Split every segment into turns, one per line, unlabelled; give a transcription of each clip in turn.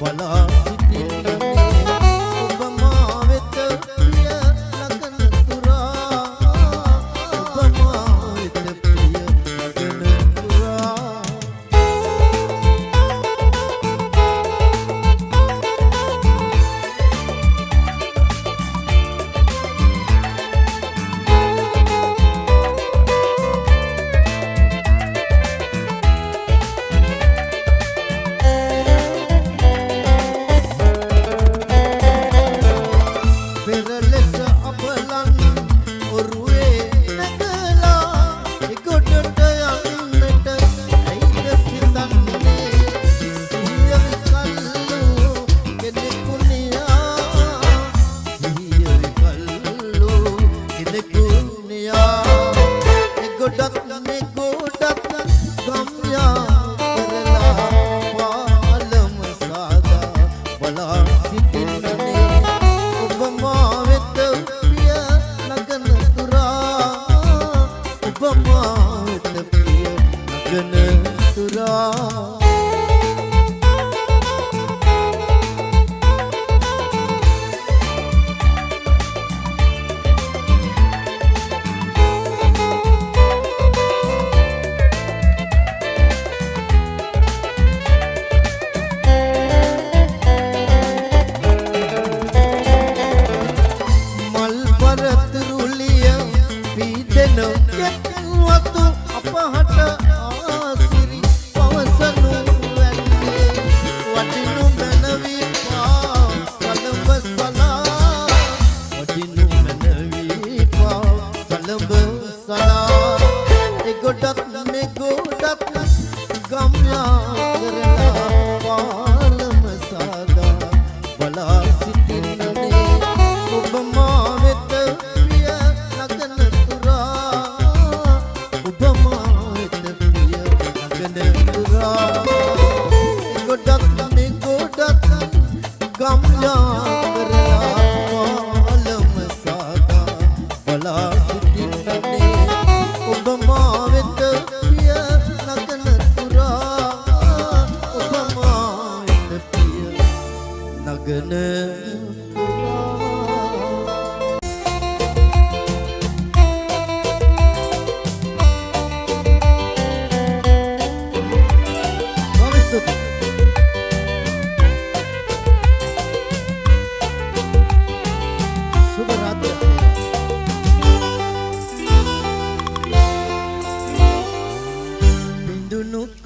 Wala sitin, obama with the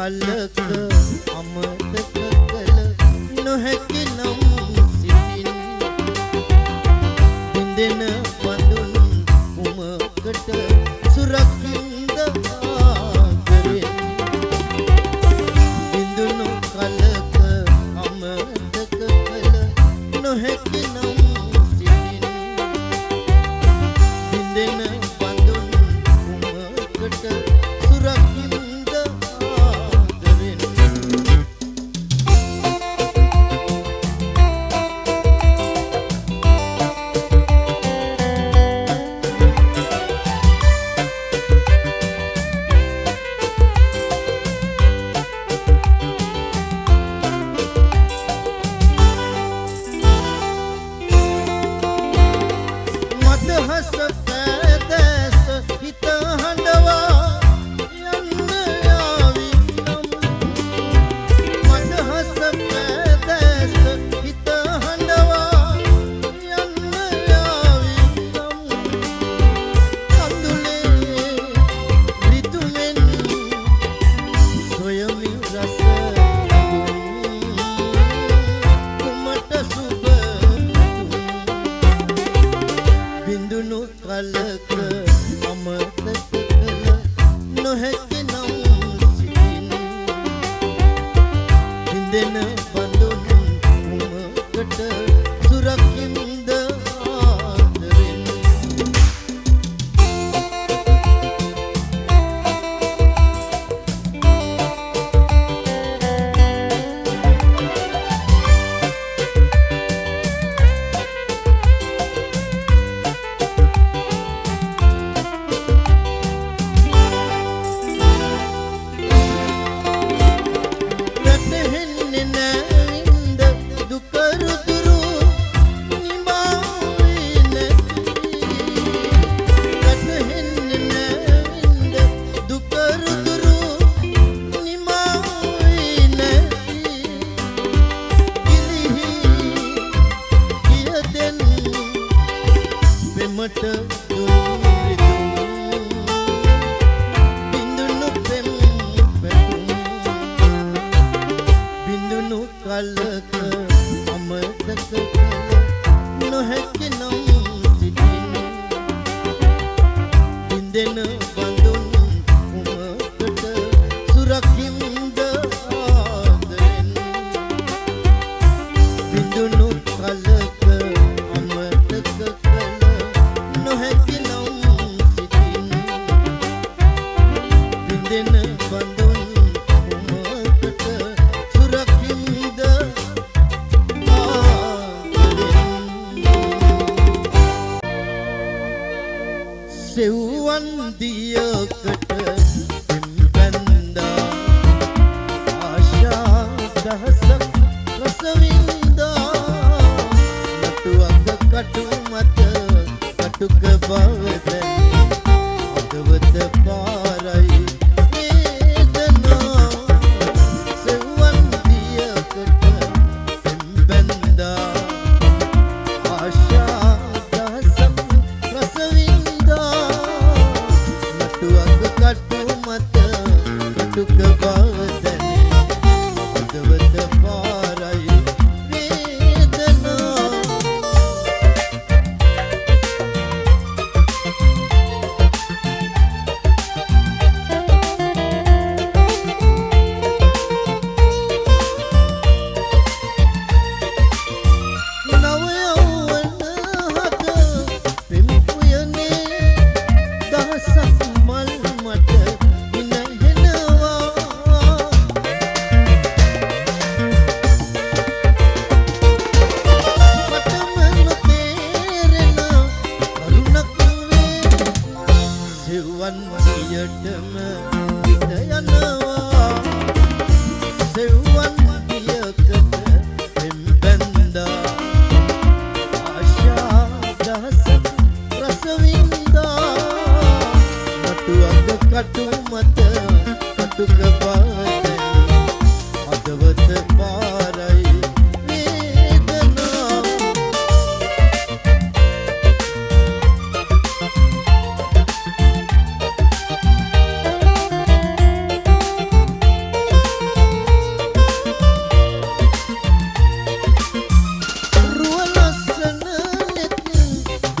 කලක අමතක කළ නොහැකි නම් සිතින් බින්දෙන වඳුන් උමකට සුරකින්ද ආදරෙන් බින්දුණු කලක අමතක කළ නොහැකි නම් සිතින් බින්දෙන වඳුන් උමකට සුරකින්ද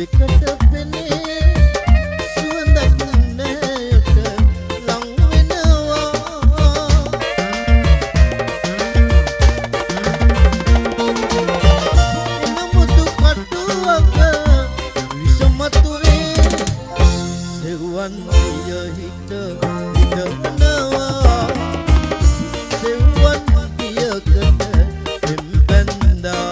දෙකට පෙනේ සුවඳක් නැයට ලං වෙනවා එනමුතු කටුවක විසමතුවේ සෙව්වන් දිය හිට හිටනවා සෙව්වන් දියකට එම්බැන්දා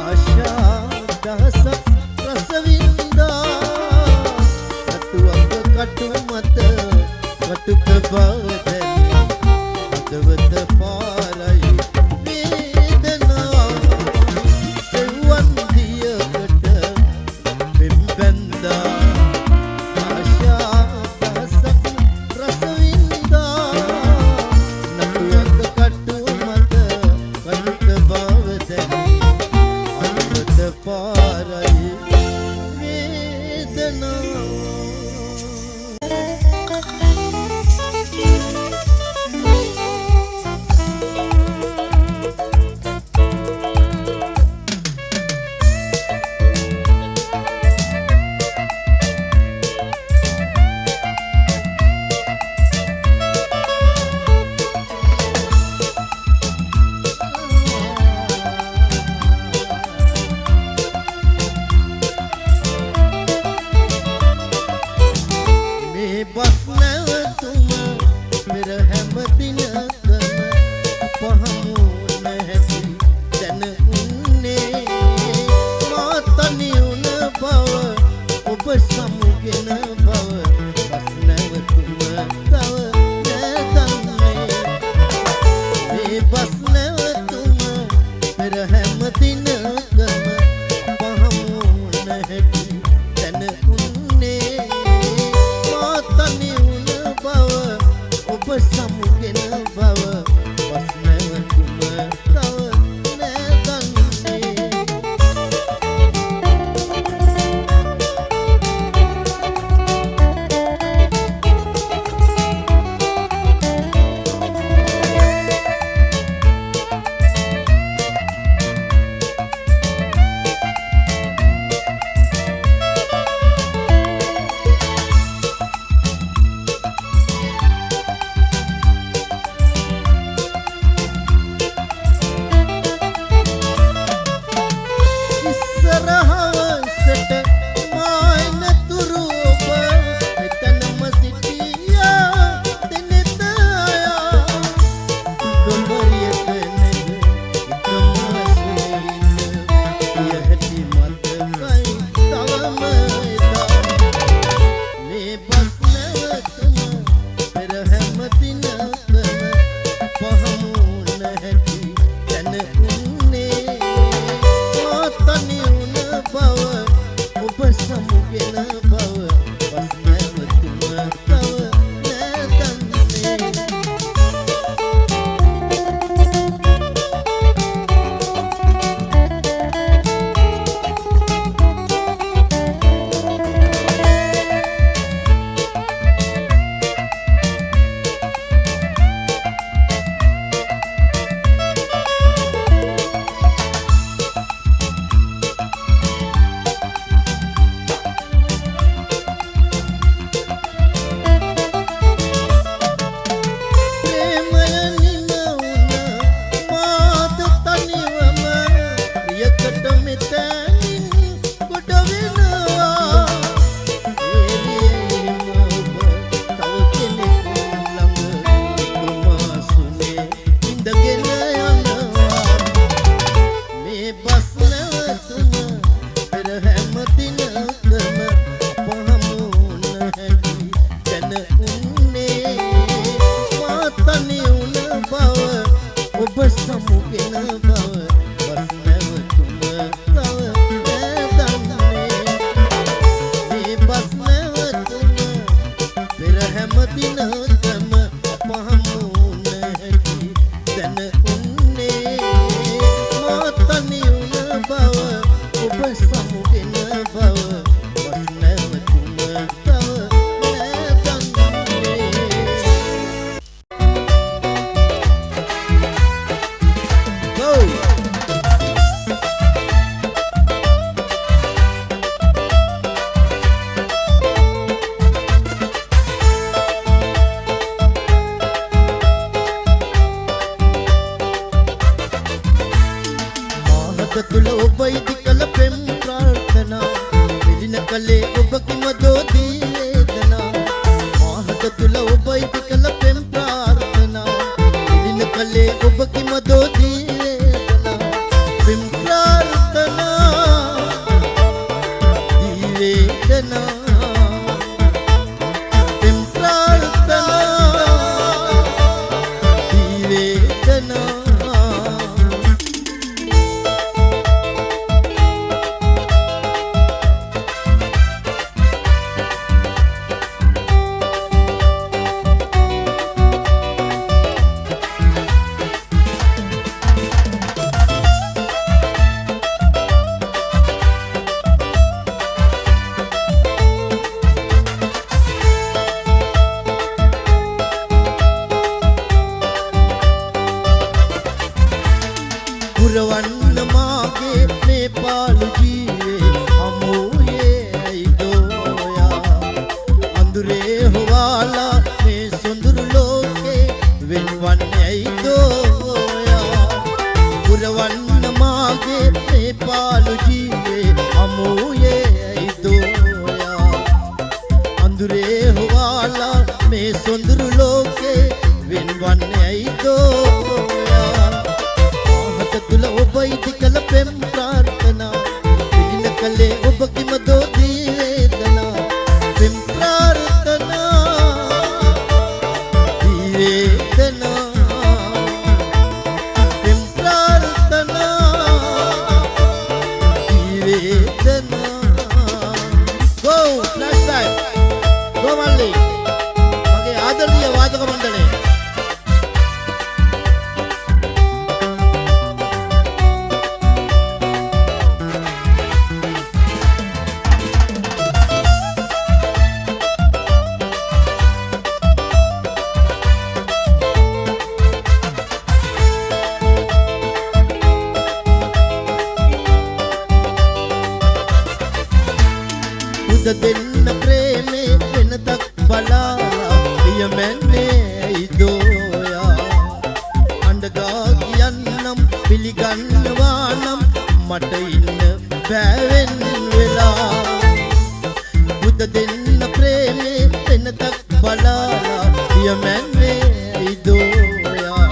ආශා දහසක් රසවින්දා කටුවක කටු මත කටුක බවදැනි හදවත පාරයි වේදනා සෙව්වන් දියකට එම්බැන්දා ආශා දහසක් රසවින්දා නටුවක කටු මත කටුක බවදැනි හදවත පාරයි වේදනා මේ බස් නැවතුම පෙර හැම දිනකම අප හමු නැති දැන උන්නේ මා තනි වුණ බව ඔබ සමුගෙන බව බස් නැවතුම තව නැදන්නේ මේ බස් නැවතුම පෙර හැම දිනකම අප හමු නැති දැන උන්නේ තනි වුණ බව ඔබ සමුගෙන බව බස් නැවතුම තව නැදන්නේ ඉස්සරහවසට මායන තුරු ඔබ එතනම සිටියා දෙනෙත අයා ගොඹරියට නෙව එකම සුනින්න පිය හැටි මතකයි තවම එදා මේ බස් නැවතුම පෙර හැම දිනකම පහමු නැහැටි දැන උන්නේ තනි වුණ බව ඔබ සමුගෙන බව බස් නැවතුම තව නැදන්නේ සමුගෙන බව බස් නැවතුම තව නැදන්නේ මේ බස් නැවතුම පෙර හැම දිනකම අප හමු නැති දැන උන්නේ මා තනි වුණ බව ඔබ සමුගෙන බව බස් නැවතුම තව කලේ ඔබ කිමදෝ දී වේදනා මාහත තුල ඔබයි කළ පෙම් ප්‍රාර්ථනා විඳින කලේ ඔබ කිමදෝ දී වේදනා පෙම් ප්‍රාර්ථනා දී වේදනා පෙම් ප්‍රාර්ථනා දී වේදනා පුරවන්න මාගේ මේ පාළු ජීවේ අමෝයේ ඇයිදෝයා අඳුරේ හොවාලා මේ සොඳුරු ලෝකේ වෙන්වන්නේ ඇයිදෝයා පුරවන්න මාගේ මේ පාළු ජීවේ අමෝයේ ඇයිදෝයා අඳුරේ හොවාලා මේ සොඳුරු ලෝකේ වෙන්වන්නේ ඇයිදෝයා තුල ඔබයි කළ පෙම් ප්‍රාර්ථනා විඳින කලේ ඔබ කිමදෝ දී වේදනා පෙම් ප්‍රාර්ථනා දී වේදනා පෙම් ප්‍රාර්ථනා දී වේදනා go flash time go මල්ලි මගේ ආදරණීය වාදක මණ්ඩලය දෙන්න ප්‍රේමේ වෙනතක් බලාලා පියමැන්නේ ඇයිදෝයා අඬගා කියන්නම් පිළිගන්නවා නම් මට ඉන්න බැවෙන් වෙලා බුද දෙන්න ප්‍රේමේ වෙනතක් බලාලා පියමැන්නේ ඇයිදෝයා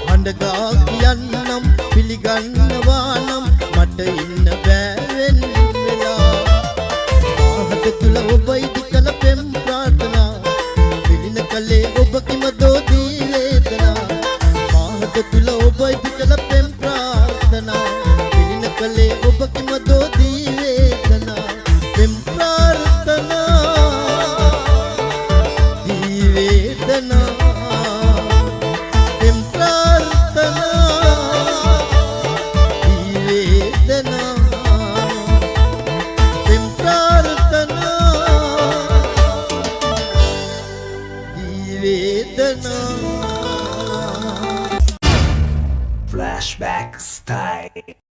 අඬගා කියන්නම් පිළිගන්නවා නම් මට ඉන්න බැවෙන් වෙලා තුල ඔබයි කළ පෙම් ප්‍රාර්ථනා විඳින කලේ ඔබ කිමදෝ දී වේදනා මාහත තුල ඔබයි කළ පෙම් ප්‍රාර්ථනා විඳින කලේ ඔබ කිමදෝ දී වේදනා පෙම් ප්‍රාර්ථනා දී වේදනා